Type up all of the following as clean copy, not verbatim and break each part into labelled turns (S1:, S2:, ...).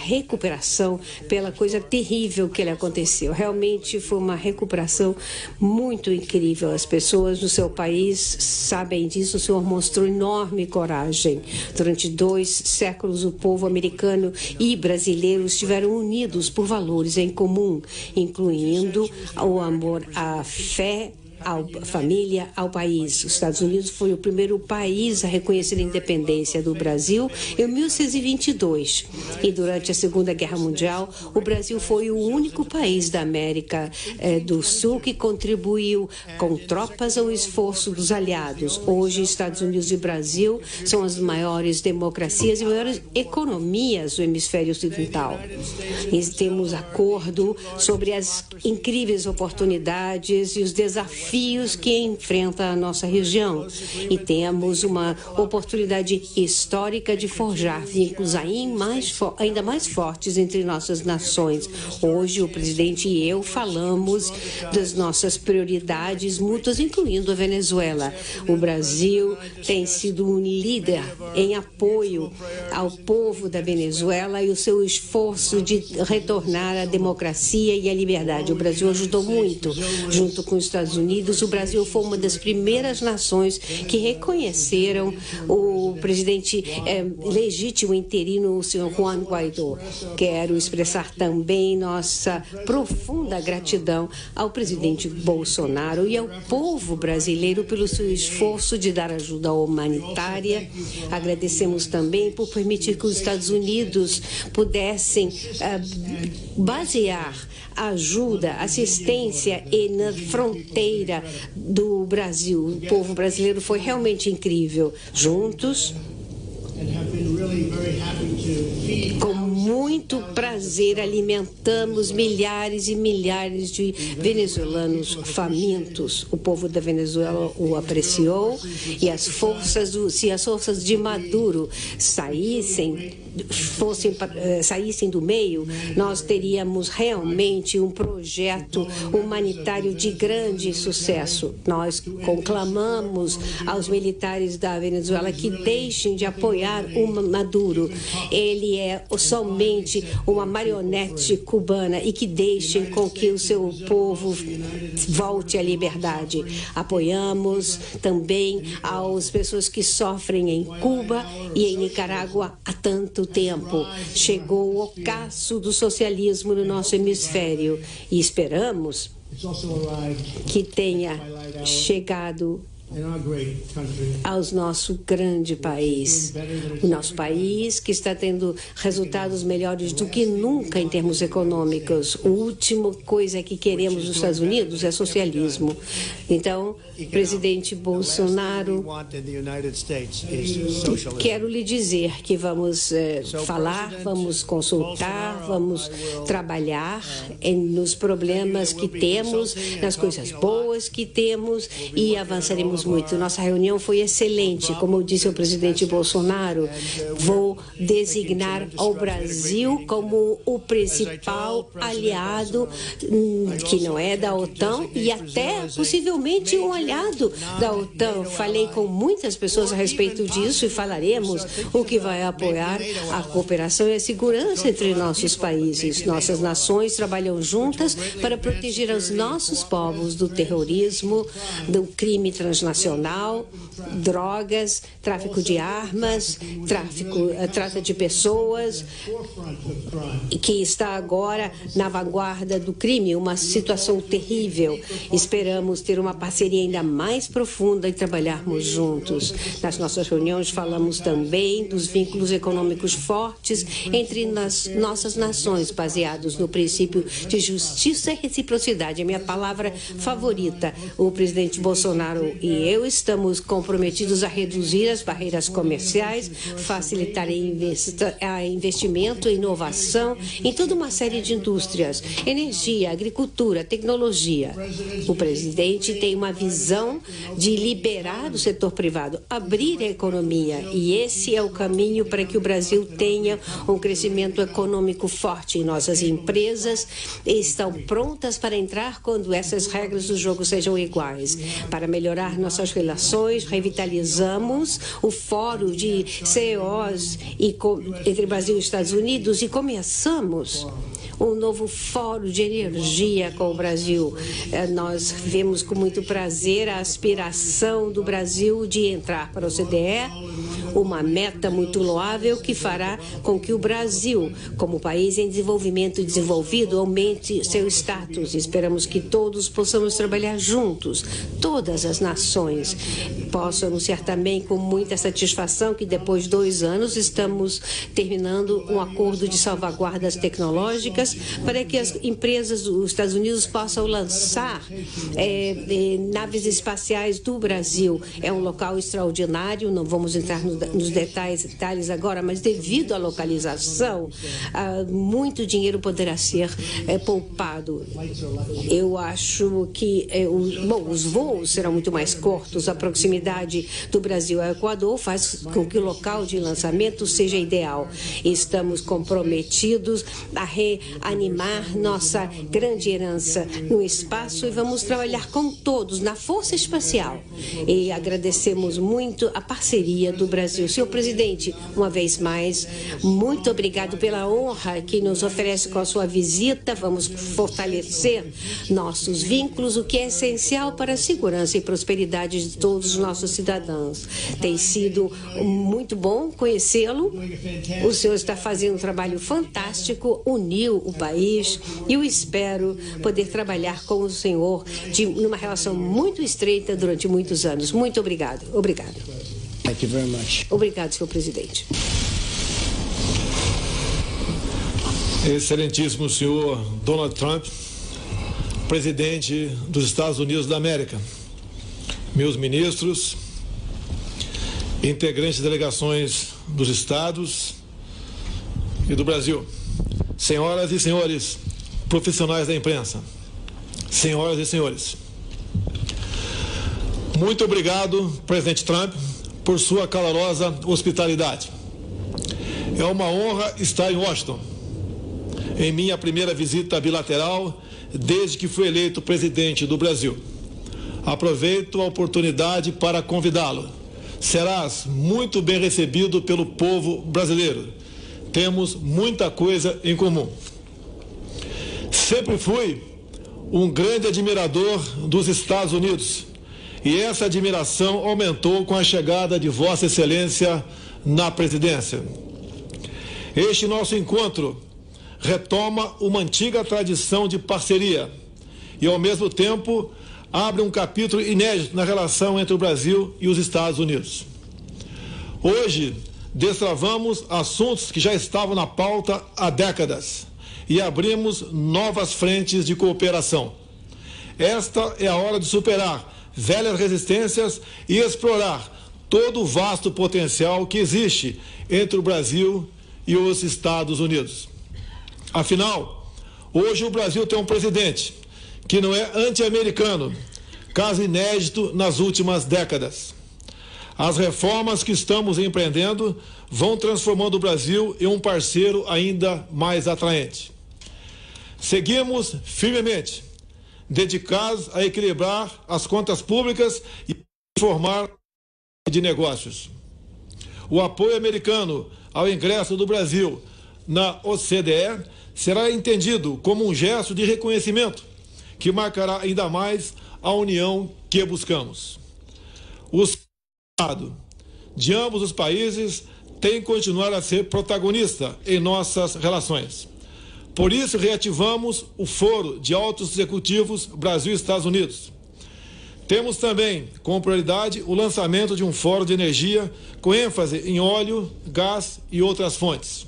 S1: recuperação pela coisa terrível que lhe aconteceu. Realmente foi uma recuperação muito incrível. As pessoas no seu país sabem disso. O senhor mostrou enorme coragem. Durante 2 séculos, o povo americano e brasileiro estiveram unidos por valores em comum, incluindo o amor à fé, à família, ao país. Os Estados Unidos foi o primeiro país a reconhecer a independência do Brasil em 1622. E durante a Segunda Guerra Mundial, o Brasil foi o único país da América do Sul que contribuiu com tropas ao esforço dos aliados. Hoje, Estados Unidos e Brasil são as maiores democracias e maiores economias do hemisfério ocidental. E temos acordo sobre as incríveis oportunidades e os desafios que enfrenta a nossa região. E temos uma oportunidade histórica de forjar vínculos ainda mais fortes entre nossas nações. Hoje, o presidente e eu falamos das nossas prioridades mútuas, incluindo a Venezuela. O Brasil tem sido um líder em apoio ao povo da Venezuela e o seu esforço de retornar à democracia e à liberdade. O Brasil ajudou muito, junto com os Estados Unidos. O Brasil foi uma das primeiras nações que reconheceram o presidente legítimo interino, o senhor Juan Guaidó. Quero expressar também nossa profunda gratidão ao presidente Bolsonaro e ao povo brasileiro pelo seu esforço de dar ajuda humanitária. Agradecemos também por permitir que os Estados Unidos pudessem basear ajuda, assistência e na fronteira do Brasil. O povo brasileiro foi realmente incrível. Juntos, com muito prazer, alimentamos milhares e milhares de venezuelanos famintos. O povo da Venezuela o apreciou e se as forças de Maduro saíssem do meio, nós teríamos realmente um projeto humanitário de grande sucesso. Nós conclamamos aos militares da Venezuela que deixem de apoiar o Maduro. Ele é somente uma marionete cubana e que deixem com que o seu povo volte à liberdade. Apoiamos também as pessoas que sofrem em Cuba e em Nicarágua há tanto tempo. Chegou o ocaso do socialismo no nosso hemisfério e esperamos que tenha chegado ao nosso grande país. O nosso país que está tendo resultados melhores do que nunca em termos econômicos. A última coisa que queremos nos Estados Unidos é socialismo. Então, presidente Bolsonaro, quero lhe dizer que vamos falar, vamos consultar, vamos trabalhar nos problemas que temos, nas coisas boas que temos e avançaremos muito. Nossa reunião foi excelente. Como disse o presidente Bolsonaro, vou designar o Brasil como o principal aliado, que não é da OTAN, e até possivelmente um aliado da OTAN. Falei com muitas pessoas a respeito disso e falaremos o que vai apoiar a cooperação e a segurança entre nossos países. Nossas nações trabalham juntas para proteger os nossos povos do terrorismo, do crime transnacional, drogas, tráfico de armas, trata de pessoas, que está agora na vanguarda do crime, uma situação terrível. Esperamos ter uma parceria ainda mais profunda e trabalharmos juntos. Nas nossas reuniões falamos também dos vínculos econômicos fortes entre nossas nações, baseados no princípio de justiça e reciprocidade. É minha palavra favorita. O presidente Bolsonaro e eu estamos comprometidos a reduzir as barreiras comerciais, facilitar investimento e inovação em toda uma série de indústrias, energia, agricultura, tecnologia. O presidente tem uma visão de liberar o setor privado, abrir a economia, e esse é o caminho para que o Brasil tenha um crescimento econômico forte. Nossas empresas estão prontas para entrar quando essas regras do jogo sejam iguais. Para melhorar nossas relações, revitalizamos o fórum de CEOs entre Brasil e Estados Unidos e começamos um novo fórum de energia com o Brasil. Nós vemos com muito prazer a aspiração do Brasil de entrar para o OCDE, uma meta muito loável que fará com que o Brasil, como país em desenvolvimento e desenvolvido, aumente seu status. Esperamos que todos possamos trabalhar juntos, todas as nações. Posso anunciar também com muita satisfação que depois de 2 anos estamos terminando um acordo de salvaguardas tecnológicas para que as empresas dos Estados Unidos possam lançar naves espaciais do Brasil. É um local extraordinário, não vamos entrar nos detalhes agora, mas devido à localização, muito dinheiro poderá ser poupado. Eu acho que os voos serão muito mais curtos. A proximidade do Brasil ao Equador faz com que o local de lançamento seja ideal. Estamos comprometidos a reanimar nossa grande herança no espaço e vamos trabalhar com todos na Força Espacial. E agradecemos muito a parceria do Brasil. Senhor presidente, uma vez mais, muito obrigado pela honra que nos oferece com a sua visita. Vamos fortalecer nossos vínculos, o que é essencial para a segurança e prosperidade de todos os nossos cidadãos. Tem sido muito bom conhecê-lo. O senhor está fazendo um trabalho fantástico, uniu o país e eu espero poder trabalhar com o senhor numa relação muito estreita durante muitos anos. Muito obrigado. Obrigado.
S2: Thank you very much.
S1: Obrigado, senhor presidente.
S3: Excelentíssimo senhor Donald Trump, presidente dos Estados Unidos da América, meus ministros, integrantes de delegações dos estados e do Brasil, senhoras e senhores profissionais da imprensa, senhoras e senhores, muito obrigado, presidente Trump, por sua calorosa hospitalidade. É uma honra estar em Washington, em minha primeira visita bilateral desde que fui eleito presidente do Brasil. Aproveito a oportunidade para convidá-lo. Serás muito bem recebido pelo povo brasileiro. Temos muita coisa em comum. Sempre fui um grande admirador dos Estados Unidos e essa admiração aumentou com a chegada de Vossa Excelência na presidência. Este nosso encontro retoma uma antiga tradição de parceria e, ao mesmo tempo, abre um capítulo inédito na relação entre o Brasil e os Estados Unidos. Hoje, destravamos assuntos que já estavam na pauta há décadas e abrimos novas frentes de cooperação. Esta é a hora de superar velhas resistências e explorar todo o vasto potencial que existe entre o Brasil e os Estados Unidos. Afinal, hoje o Brasil tem um presidente que não é anti-americano, caso inédito nas últimas décadas. As reformas que estamos empreendendo vão transformando o Brasil em um parceiro ainda mais atraente. Seguimos firmemente dedicados a equilibrar as contas públicas e formar de negócios. O apoio americano ao ingresso do Brasil na OCDE será entendido como um gesto de reconhecimento que marcará ainda mais a união que buscamos. O Estado de ambos os países tem que continuar a ser protagonista em nossas relações. Por isso, reativamos o Foro de Altos Executivos Brasil e Estados Unidos. Temos também, como prioridade, o lançamento de um fórum de energia com ênfase em óleo, gás e outras fontes.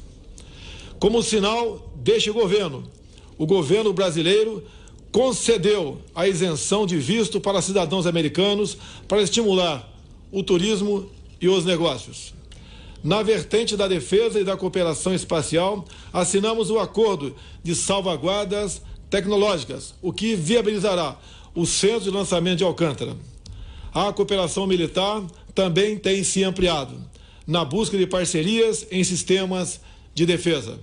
S3: Como sinal deste governo, o governo brasileiro concedeu a isenção de visto para cidadãos americanos para estimular o turismo e os negócios. Na vertente da defesa e da cooperação espacial, assinamos o acordo de salvaguardas tecnológicas, o que viabilizará o centro de lançamento de Alcântara. A cooperação militar também tem se ampliado, na busca de parcerias em sistemas de defesa.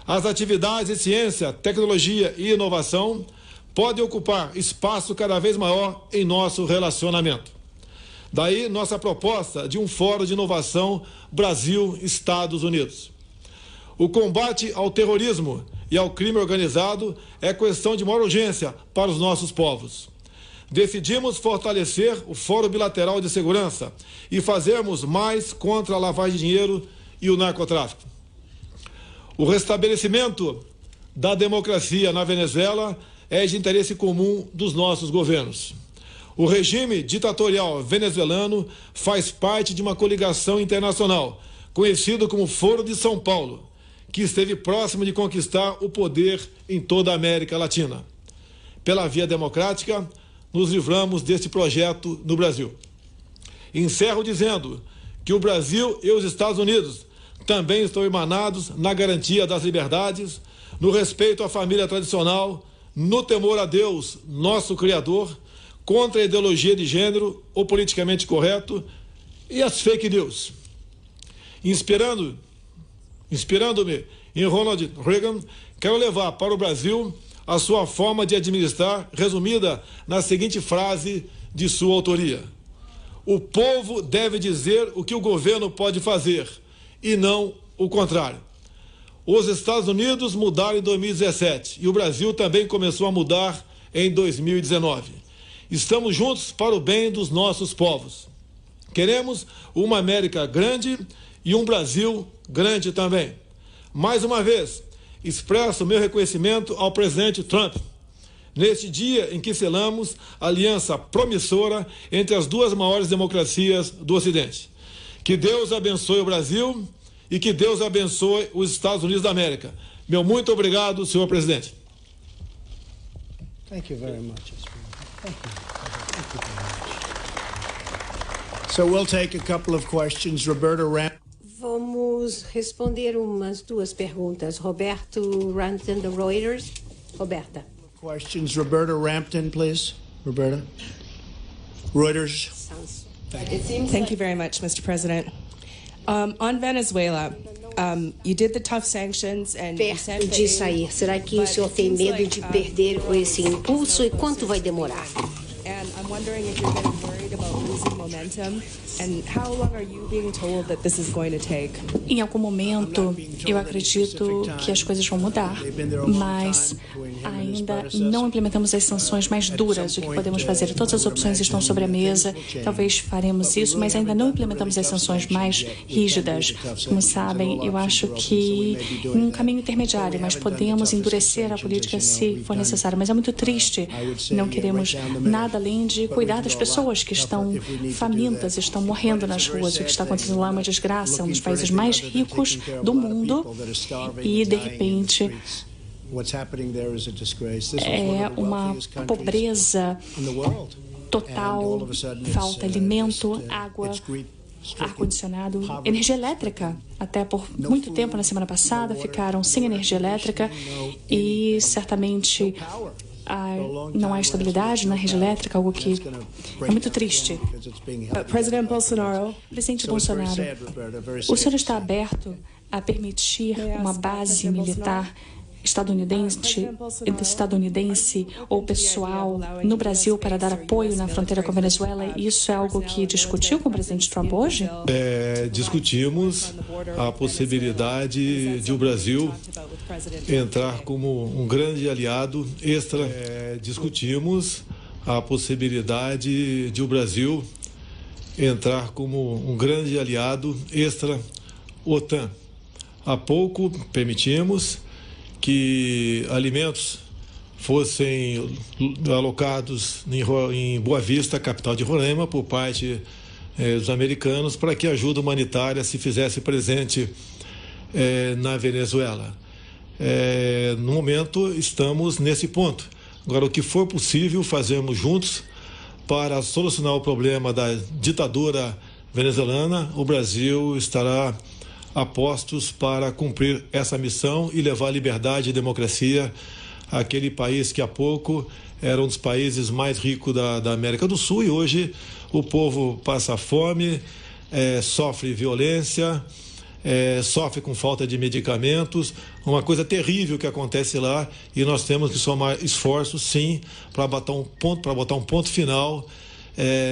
S3: As atividades de ciência, tecnologia e inovação podem ocupar espaço cada vez maior em nosso relacionamento. Daí nossa proposta de um fórum de inovação Brasil-Estados Unidos. O combate ao terrorismo e ao crime organizado é questão de maior urgência para os nossos povos. Decidimos fortalecer o Fórum Bilateral de Segurança e fazermos mais contra a lavagem de dinheiro e o narcotráfico. O restabelecimento da democracia na Venezuela é de interesse comum dos nossos governos. O regime ditatorial venezuelano faz parte de uma coligação internacional, conhecido como Foro de São Paulo, que esteve próximo de conquistar o poder em toda a América Latina. Pela via democrática, nos livramos deste projeto no Brasil. Encerro dizendo que o Brasil e os Estados Unidos também estão emanados na garantia das liberdades, no respeito à família tradicional, no temor a Deus, nosso Criador, contra a ideologia de gênero, o politicamente correto e as fake news. Inspirando-me em Ronald Reagan, quero levar para o Brasil a sua forma de administrar, resumida na seguinte frase de sua autoria: o povo deve dizer o que o governo pode fazer, e não o contrário. Os Estados Unidos mudaram em 2017 e o Brasil também começou a mudar em 2019. Estamos juntos para o bem dos nossos povos. Queremos uma América grande e um Brasil grande também. Mais uma vez, expresso meu reconhecimento ao presidente Trump, neste dia em que selamos a aliança promissora entre as duas maiores democracias do Ocidente. Que Deus abençoe o Brasil e que Deus abençoe os Estados Unidos da América. Meu muito obrigado, senhor presidente.
S2: Thank you very much. Thank you. Thank you very much. So we'll take a couple of questions. Roberta Ram.
S1: Vamos responder duas perguntas. Roberto Rampton, da Reuters. Roberta.
S2: Questions. Roberta Rampton, please. Roberta. Reuters.
S4: Thank you very much, Mr. President. On Venezuela, you did the tough sanctions and you said
S1: Perto de sair. Será que o senhor tem medo de perder esse impulso e quanto vai demorar?
S4: And I'm wondering if you're getting worried about losing momentum, and how long are you being told that this is going to take?
S5: Em algum momento, eu acredito que as coisas vão mudar, mas ainda não implementamos as sanções mais duras. O que podemos fazer? Todas as opções estão sobre a mesa, talvez faremos isso, mas ainda não implementamos as sanções mais rígidas. Como sabem, eu acho que em um caminho intermediário, mas podemos endurecer a política se for necessário. Mas é muito triste, não queremos nada além de cuidar das pessoas que estão famintas, estão morrendo nas ruas. O que está acontecendo lá é uma desgraça, um dos países mais ricos do mundo, e de repente é uma pobreza total, falta alimento, água, ar-condicionado, energia elétrica. Até por muito tempo na semana passada ficaram sem energia elétrica e certamente não há estabilidade na rede elétrica, algo que é muito triste.
S4: Presidente Bolsonaro,
S5: O senhor está aberto a permitir uma base militar estadunidense ou pessoal no Brasil para dar apoio na fronteira com a Venezuela? Isso é algo que discutiu com o presidente Trump hoje?
S3: Discutimos a possibilidade de o Brasil entrar como um grande aliado discutimos a possibilidade de o Brasil entrar como um grande aliado extra-OTAN. Há pouco permitimos que alimentos fossem alocados em Boa Vista, capital de Roraima, por parte dos americanos, para que a ajuda humanitária se fizesse presente na Venezuela. No momento, estamos nesse ponto. Agora, o que for possível fazermos juntos para solucionar o problema da ditadura venezuelana, o Brasil estará a postos para cumprir essa missão e levar liberdade e democracia àquele país que há pouco era um dos países mais ricos da América do Sul, e hoje o povo passa fome, sofre violência, sofre com falta de medicamentos, uma coisa terrível que acontece lá, e nós temos que somar esforços, sim, para botar um ponto final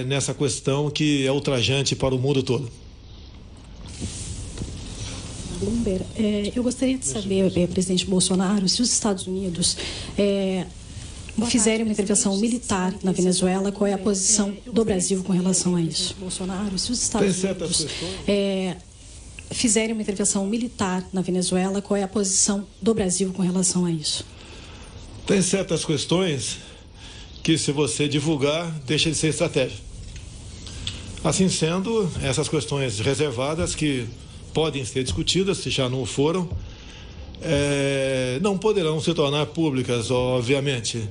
S3: nessa questão que é ultrajante para o mundo todo.
S6: Bloomberg, eu gostaria de saber, presidente Bolsonaro, se os Estados Unidos fizerem uma intervenção militar na Venezuela, qual é a posição do Brasil com relação a isso? Bolsonaro, se os Estados Unidos fizerem uma intervenção militar na Venezuela, qual é a posição do Brasil com relação a isso?
S3: Tem certas questões que, se você divulgar, deixa de ser estratégia. Assim sendo, essas questões reservadas que podem ser discutidas, se já não foram, não poderão se tornar públicas, obviamente.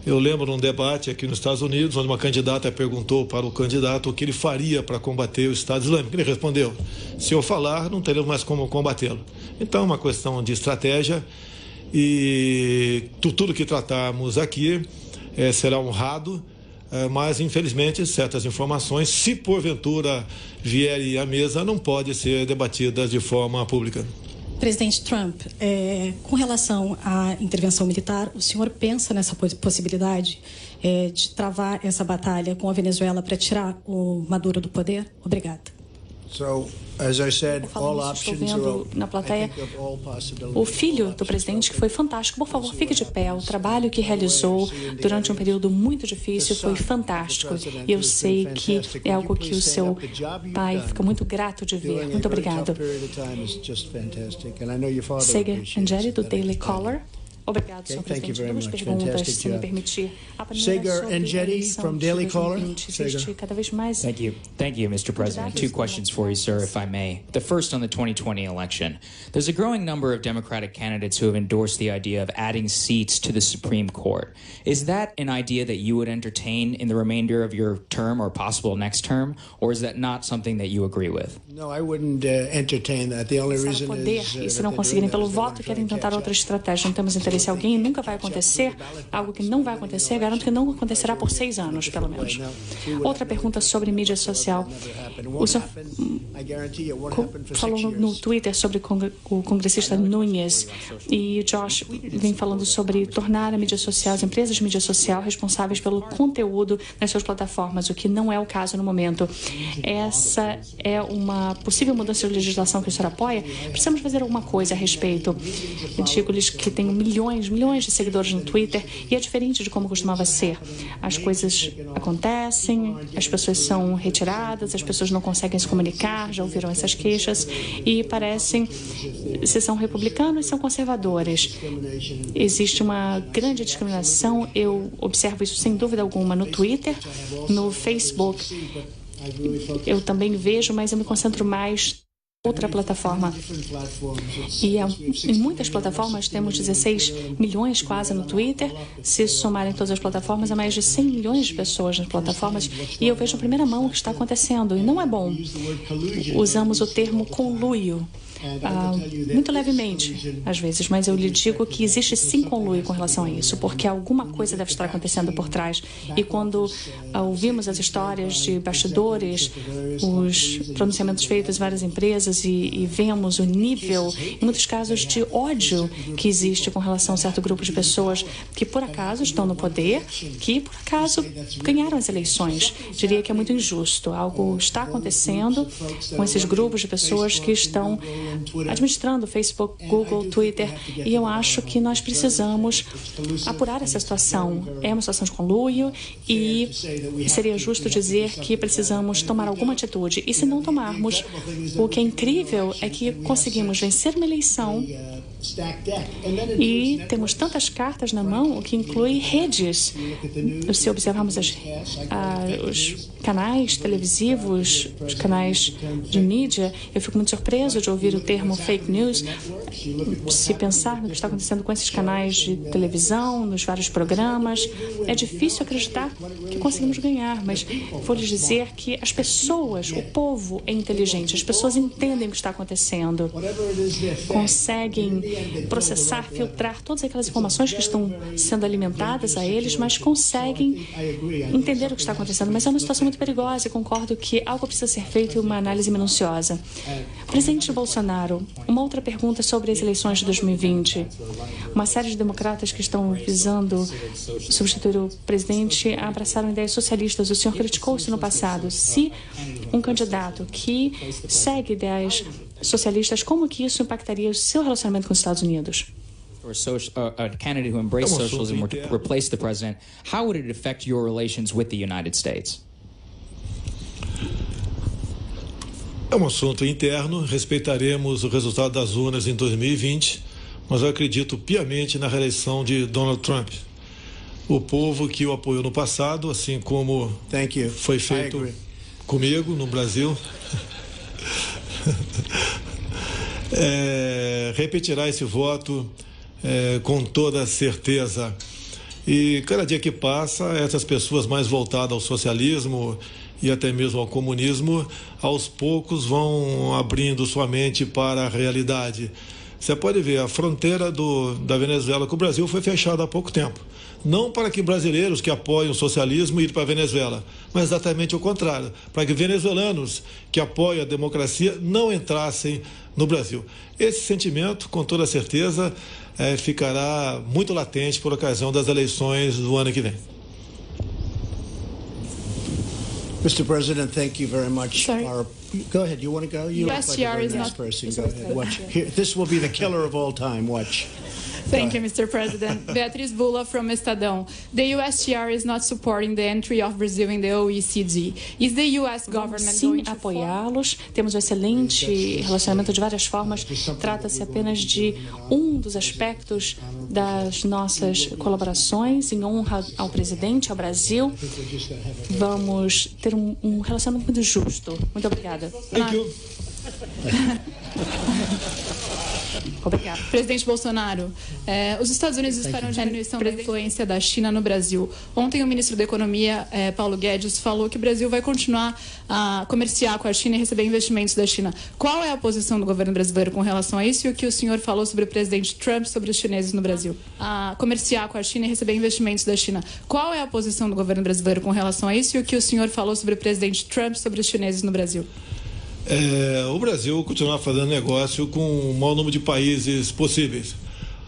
S3: Eu lembro de um debate aqui nos Estados Unidos, onde uma candidata perguntou para o candidato o que ele faria para combater o Estado Islâmico. Ele respondeu: se eu falar, não teremos mais como combatê-lo. Então, é uma questão de estratégia e tudo que tratarmos aqui será honrado, mas, infelizmente, certas informações, se porventura vierem à mesa, não podem ser debatidas de forma pública.
S6: Presidente Trump, com relação à intervenção militar, o senhor pensa nessa possibilidade de travar essa batalha com a Venezuela para tirar o Maduro do poder? Obrigada.
S2: So, as I said, all
S5: Estou
S2: options are
S5: vendo
S2: open.
S5: na plateia
S2: I think of all possibilities.
S5: o filho do presidente, que foi fantástico. Por favor, fique de pé. O trabalho que realizou durante um período muito difícil foi fantástico. E eu sei que é algo que o seu pai fica muito grato de ver. Muito obrigado. Sega Angeli, do Daily Caller. Obrigado, senhor presidente. Duas perguntas, se me permitir. A primeira sobre a eleição
S2: from
S5: de
S2: Daily Caller.
S5: 2020. Existe cada vez mais.
S7: Thank you, Mr. President. Two questions for you, sir, if I may. The first on the 2020 election. There's a growing number of Democratic candidates who have endorsed the idea of adding seats to the Supreme Court. Is that an idea that you would entertain in the remainder of your term or possible next term, or is that not something that you agree with?
S2: No, I wouldn't entertain that. The only reason
S5: Poder,
S2: is
S5: e se
S2: that
S5: não
S2: they're
S5: conseguirem
S2: doing
S5: pelo
S2: that is
S5: voto,
S2: they're
S5: querem
S2: trying to
S5: tentar
S2: catch
S5: outra
S2: up.
S5: estratégia. Não temos interesse em alguém, nunca vai acontecer. Algo que não vai acontecer, garanto que não acontecerá por 6 anos, pelo menos. Outra pergunta sobre mídia social. O senhor falou no Twitter sobre o congressista Nunes, e o Josh vem falando sobre tornar a mídia social, as empresas de mídia social, responsáveis pelo conteúdo nas suas plataformas, o que não é o caso no momento. Essa é uma possível mudança de legislação que o senhor apoia? Precisamos fazer alguma coisa a respeito. Eu digo-lhes que tenho milhões de seguidores no Twitter e é diferente de como costumava ser. As coisas acontecem, as pessoas são retiradas, as pessoas não conseguem se comunicar, já ouviram essas queixas, e parecem, se são republicanos, são conservadores. Existe uma grande discriminação, eu observo isso sem dúvida alguma no Twitter, no Facebook. Eu também vejo, mas eu me concentro mais outra plataforma. E em muitas plataformas temos 16 milhões quase no Twitter. Se somarem todas as plataformas, há mais de 100 milhões de pessoas nas plataformas. E eu vejo em primeira mão o que está acontecendo. E não é bom. Usamos o termo conluio. Muito levemente, às vezes, mas eu lhe digo que existe sim conluio com relação a isso, porque alguma coisa deve estar acontecendo por trás. E quando ouvimos as histórias de bastidores, os pronunciamentos feitos em várias empresas e vemos o nível, em muitos casos, de ódio que existe com relação a um certo grupo de pessoas que por acaso estão no poder, que por acaso ganharam as eleições. Diria que é muito injusto. Algo está acontecendo com esses grupos de pessoas que estão administrando Facebook, Google, Twitter, e eu acho que nós precisamos apurar essa situação. É uma situação de conluio e seria justo dizer que precisamos tomar alguma atitude. E se não tomarmos, o que é incrível é que conseguimos vencer uma eleição e temos tantas cartas na mão, o que inclui redes. Se observarmos os canais televisivos, os canais de mídia, eu fico muito surpreso de ouvir o termo fake news. Se pensar no que está acontecendo com esses canais de televisão, nos vários programas, é difícil acreditar que conseguimos ganhar, mas vou lhes dizer que as pessoas, o povo é inteligente, as pessoas entendem o que está acontecendo, conseguem processar, filtrar todas aquelas informações que estão sendo alimentadas a eles, mas conseguem entender o que está acontecendo. Mas é uma situação muito perigosa e concordo que algo precisa ser feito e uma análise minuciosa. Presidente Bolsonaro, uma outra pergunta sobre as eleições de 2020. Uma série de democratas que estão visando substituir o presidente abraçaram ideias socialistas. O senhor criticou isso no passado. Se um candidato que segue ideias socialistas, como que isso impactaria o seu relacionamento com os Estados Unidos?
S7: Or a candidate who embraced socialism were to replace the president, how would it affect your relations with the United States?
S3: É um assunto interno, respeitaremos o resultado das urnas em 2020, mas eu acredito piamente na reeleição de Donald Trump. O povo que o apoiou no passado, assim como foi feito comigo no Brasil, repetirá esse voto com toda certeza. E cada dia que passa, essas pessoas mais voltadas ao socialismo e até mesmo ao comunismo, aos poucos vão abrindo sua mente para a realidade. Você pode ver, a fronteira da Venezuela com o Brasil foi fechada há pouco tempo. Não para que brasileiros que apoiam o socialismo irem para a Venezuela, mas exatamente o contrário, para que venezuelanos que apoiam a democracia não entrassem no Brasil. Esse sentimento, com toda certeza, ficará muito latente por ocasião das eleições do ano que vem.
S2: Mr. President, thank you very much. Go ahead. You want to go? You look like a very nice person. Go ahead. Watch. Here, this will be the killer of all time. Watch.
S8: Thank you, Mr. President. Beatriz Bula from Estadão. The USTR is not supporting the entry of Brazil in the OECD. Is the US government
S5: Sim, apoiá-los. Temos um excelente relacionamento de várias formas. Trata-se apenas de um dos aspectos das nossas colaborações em honra ao presidente, ao Brasil. Vamos ter um relacionamento muito justo. Muito obrigada.
S3: Thank you.
S8: Obrigada. Presidente Bolsonaro, os Estados Unidos esperam diminuição da influência da China no Brasil. Ontem o ministro da Economia, Paulo Guedes, falou que o Brasil vai continuar a comerciar com a China e receber investimentos da China. Qual é a posição do governo brasileiro com relação a isso e o que o senhor falou sobre o presidente Trump sobre os chineses no Brasil? Comerciar com a China e receber investimentos da China. Qual é a posição do governo brasileiro com relação a isso e o que o senhor falou sobre o presidente Trump sobre os chineses no Brasil?
S3: O Brasil continuar fazendo negócio com o maior número de países possíveis.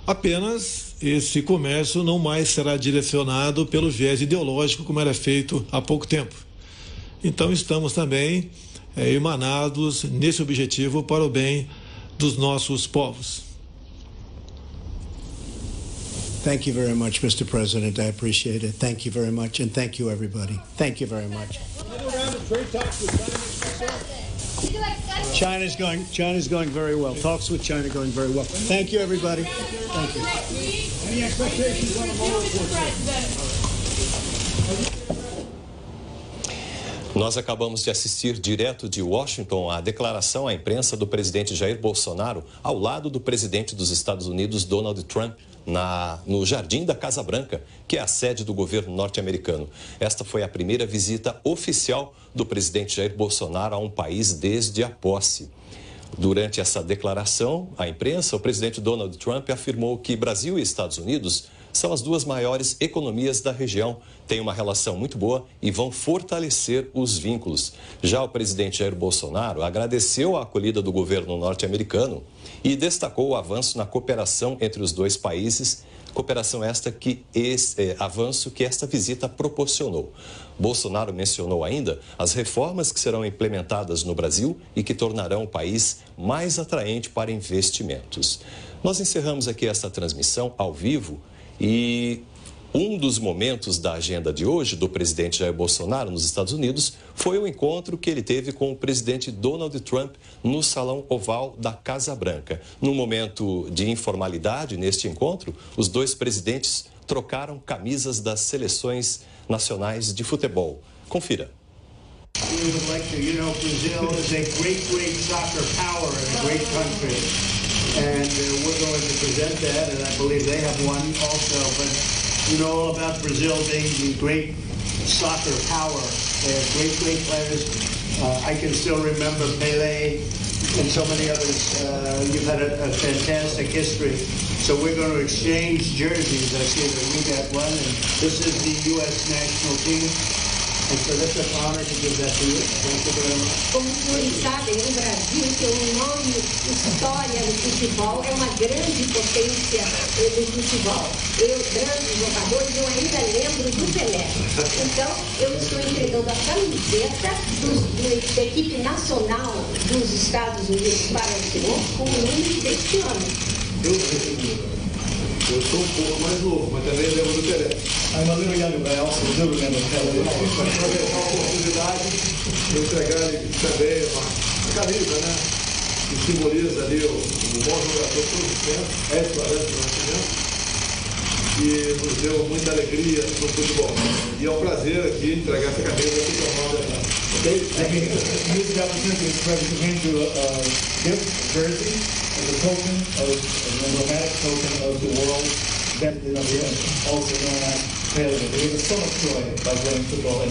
S3: Apenas esse comércio não mais será direcionado pelo viés ideológico como era feito há pouco tempo. Então estamos também emanados nesse objetivo para o bem dos nossos povos.
S2: Thank you very much, Mr. President. I appreciate it. Thank you very much, and thank you, everybody. Thank you very much. China's going very well. Talks with China going very well. Thank you, everybody. Thank you. Any expectations on the Mueller report?
S9: Nós acabamos de assistir direto de Washington à declaração à imprensa do presidente Jair Bolsonaro ao lado do presidente dos Estados Unidos, Donald Trump, no Jardim da Casa Branca, que é a sede do governo norte-americano. Esta foi a primeira visita oficial do presidente Jair Bolsonaro a um país desde a posse. Durante essa declaração à imprensa, o presidente Donald Trump afirmou que Brasil e Estados Unidos são as duas maiores economias da região, têm uma relação muito boa e vão fortalecer os vínculos. Já o presidente Jair Bolsonaro agradeceu a acolhida do governo norte-americano e destacou o avanço na cooperação entre os dois países, cooperação esta avanço que esta visita proporcionou. Bolsonaro mencionou ainda as reformas que serão implementadas no Brasil e que tornarão o país mais atraente para investimentos. Nós encerramos aqui esta transmissão ao vivo e um dos momentos da agenda de hoje do presidente Jair Bolsonaro nos Estados Unidos foi o encontro que ele teve com o presidente Donald Trump no Salão Oval da Casa Branca. Num momento de informalidade neste encontro, os dois presidentes trocaram camisas das seleções nacionais de futebol. Confira.
S10: We would like to, Brazil is a great soccer power and a great country. And we're going to present that, and I believe they have one also. But you know all about Brazil being the great soccer power. They have great players. I can still remember Pelé, and so many others. You've had a fantastic history. So we're going to exchange jerseys. I see that we got one, and this is the U.S. national team. And so that's an honor to give that to you. Thank you very much.
S1: Como os senhores sabem, o Brasil tem um enorme história no futebol, é uma grande potência no futebol. Grandes jogadores, eu ainda lembro do Pelé. Então, eu estou entregando a camiseta da equipe nacional dos Estados Unidos para o senhor com o número deste ano.
S3: Eu sou um pouco mais novo, mas também lembro do Pelé.
S10: I'm a little younger, but I also do remember Pelé.
S3: Aproveitar a oportunidade de entregar também uma camisa, né? Que simboliza ali o bom jogador todo o tempo, do Nascimento, e nos deu muita alegria no futebol. E é um prazer aqui entregar essa camisa aqui para nós.
S10: Okay? I mean, use the opportunity to bring you a gift, a jersey, as a token, an emblematic token of the world that is also known as Pelé. It was so much joy by playing football.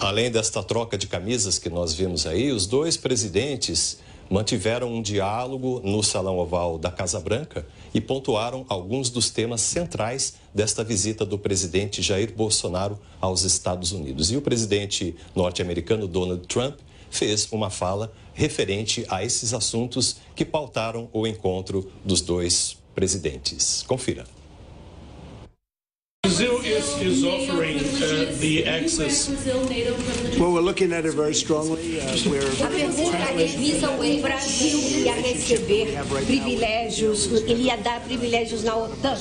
S9: Além desta troca de camisas que nós vimos aí, os dois presidentes mantiveram um diálogo no Salão Oval da Casa Branca e pontuaram alguns dos temas centrais desta visita do presidente Jair Bolsonaro aos Estados Unidos. E o presidente norte-americano Donald Trump fez uma fala referente a esses assuntos que pautaram o encontro dos dois presidentes. Confira.
S11: Brazil is offering the access.
S2: Well, we're looking at it very strongly.
S1: A pergunta revisa o Brasil ia receber privilégios, ele ia dar privilégios na OTAN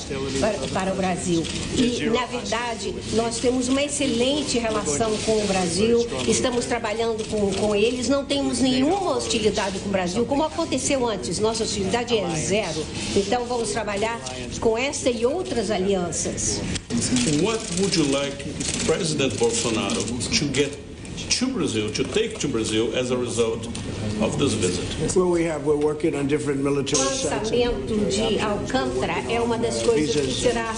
S1: para o Brasil. E, na verdade, nós temos uma excelente relação com o Brasil, estamos trabalhando com eles, não temos nenhuma hostilidade com o Brasil, como aconteceu antes, nossa hostilidade é zero. Então, vamos trabalhar com esta e outras alianças.
S11: What would you like President Bolsonaro to get to Brazil, to take to Brazil as a result of this visit?
S2: Well, we're working on different military
S1: sites. O lançamento de Alcântara é uma das coisas que será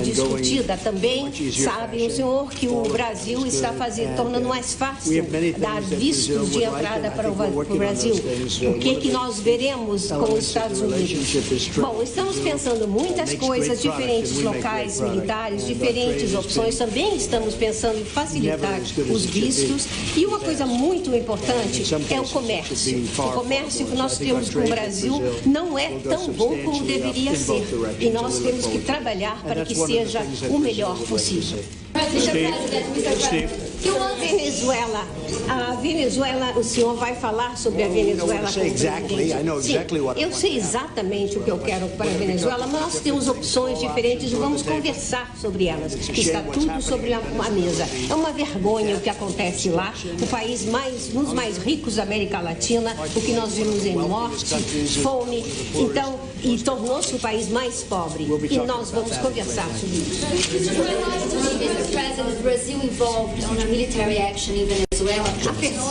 S1: discutida também. Sabe o senhor que o Brasil está tornando mais fácil dar visto de entrada para o Brasil. O que nós veremos com os Estados Unidos? Bom, estamos pensando muitas coisas, diferentes locais militares, diferentes opções. Também estamos pensando em facilitar os vistos. E uma coisa muito importante é o comércio. O comércio que nós temos com o Brasil não é tão bom como deveria ser. E nós temos que trabalhar para que seja o melhor possível. A Venezuela, o senhor vai falar sobre a Venezuela? Sim, eu sei exatamente o que eu quero para a Venezuela, mas nós temos opções diferentes e vamos conversar sobre elas. Está tudo sobre a mesa. É uma vergonha o que acontece lá, o país um dos mais ricos da América Latina, o que nós vimos em morte, fome, então, e tornou-se o país mais pobre. E nós vamos conversar sobre isso.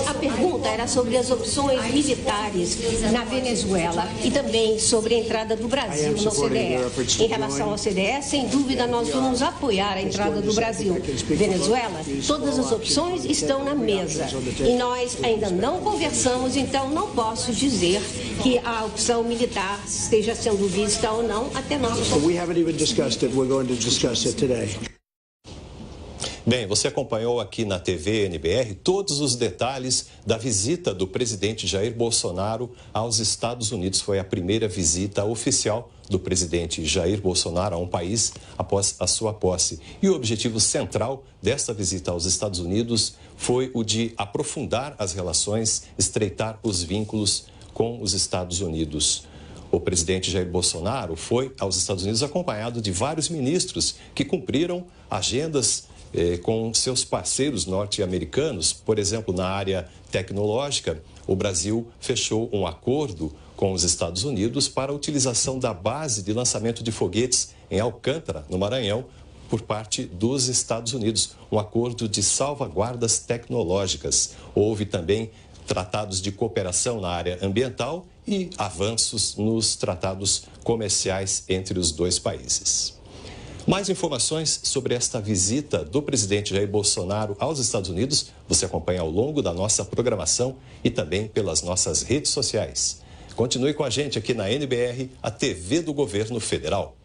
S1: A pergunta era sobre as opções militares na Venezuela e também sobre a entrada do Brasil no OCDE. Em relação ao OCDE, sem dúvida, nós vamos apoiar a entrada do Brasil. Venezuela, todas as opções estão na mesa e nós ainda não conversamos, então não posso dizer que a opção militar esteja sendo vista ou não até nós.
S2: We haven't even discussed it. We're going to discuss it today.
S9: Bem, você acompanhou aqui na TV NBR todos os detalhes da visita do presidente Jair Bolsonaro aos Estados Unidos. Foi a primeira visita oficial do presidente Jair Bolsonaro a um país após a sua posse. E o objetivo central desta visita aos Estados Unidos foi o de aprofundar as relações, estreitar os vínculos com os Estados Unidos. O presidente Jair Bolsonaro foi aos Estados Unidos acompanhado de vários ministros que cumpriram agendas com seus parceiros norte-americanos. Por exemplo, na área tecnológica, o Brasil fechou um acordo com os Estados Unidos para a utilização da base de lançamento de foguetes em Alcântara, no Maranhão, por parte dos Estados Unidos. Um acordo de salvaguardas tecnológicas. Houve também tratados de cooperação na área ambiental e avanços nos tratados comerciais entre os dois países. Mais informações sobre esta visita do presidente Jair Bolsonaro aos Estados Unidos você acompanha ao longo da nossa programação e também pelas nossas redes sociais. Continue com a gente aqui na NBR, a TV do Governo Federal.